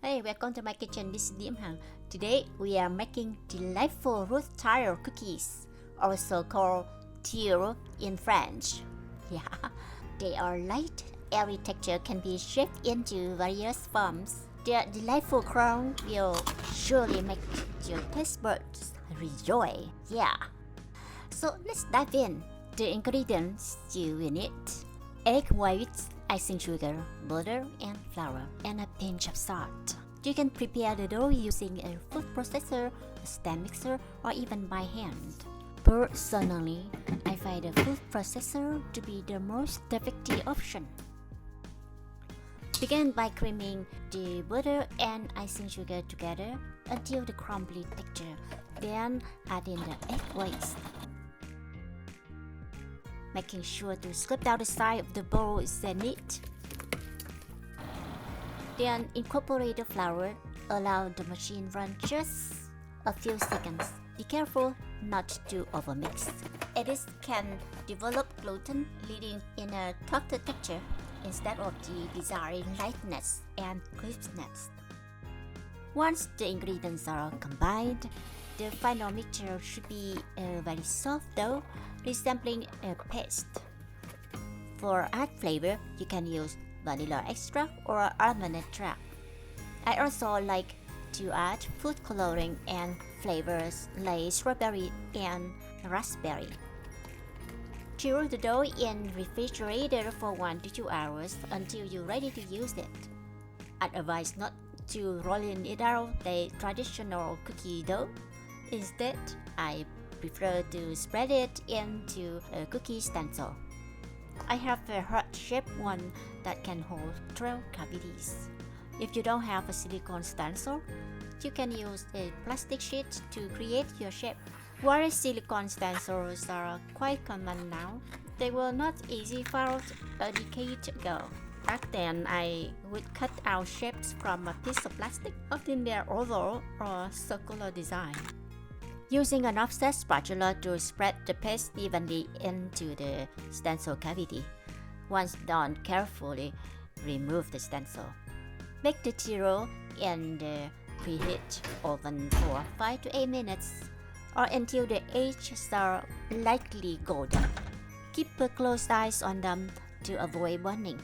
Hey, welcome to my kitchen. This is Diễm Hằng. Today we are making delightful root tile cookies, also called Tuile in French. Yeah, they are light, airy texture can be shaped into various forms. Their delightful crown will surely make your taste buds rejoice. Yeah. So let's dive in. The ingredients you will need: egg whites, icing sugar, butter, and flour, and a pinch of salt. You can prepare the dough using a food processor, a stand mixer, or even by hand. Personally, I find a food processor to be the most effective option. Begin by creaming the butter and icing sugar together until the crumbly texture. Then add in the egg whites, making sure to scrape down the side of the bowl is neat. Then incorporate the flour. Allow the machine run just a few seconds. Be careful not to overmix. Eddies can develop gluten, leading in a tougher texture instead of the desired lightness and crispness. Once the ingredients are combined, the final mixture should be a very soft dough, resembling a paste. For add flavor, you can use vanilla extract or almond extract. I also like to add food coloring and flavors like strawberry and raspberry. Chill the dough in refrigerator for 1 to 2 hours until you're ready to use it. I'd advise not to rolling it out the traditional cookie dough. Instead, I prefer to spread it into a cookie stencil. I have a heart-shaped one that can hold 12 cavities. If you don't have a silicone stencil, you can use a plastic sheet to create your shape. While silicone stencils are quite common now, they were not easy found a decade ago. Back then, I would cut out shapes from a piece of plastic, often their oval or circular design. Using an offset spatula to spread the paste evenly into the stencil cavity. Once done, carefully remove the stencil. Bake the Tuile in the preheat oven for 5 to 8 minutes or until the edges are lightly golden. Keep a close eye on them to avoid burning.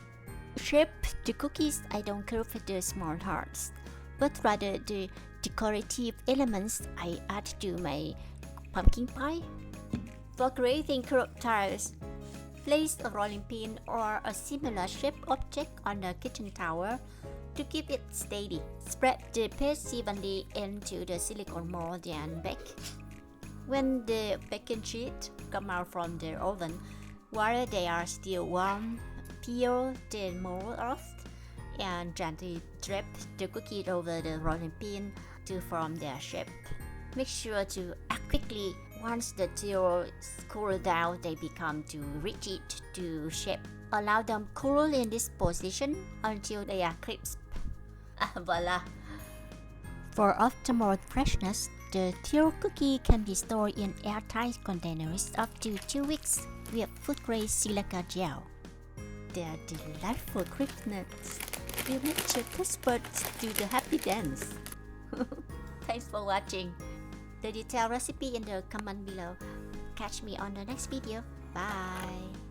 To shape the cookies, I don't curve the small hearts, but rather the decorative elements I add to my pumpkin pie. For creating curved tiles, place a rolling pin or a similar shaped object on the kitchen tower to keep it steady. Spread the paste evenly into the silicone mold and bake. When the baking sheet come out from the oven, while they are still warm, peel the mold off and gently drape the cookie over the rolling pin to form their shape. Make sure to act quickly. Once the tiles cool down, they become too rigid to shape. Allow them cool in this position until they are crisp. Voila! For optimal freshness, the Tuile cookie can be stored in airtight containers up to 2 weeks with food-grade silica gel. Their delightful crispness will make your taste buds do the happy dance. Thanks for watching. The detailed recipe in the comment below. Catch me on the next video. Bye!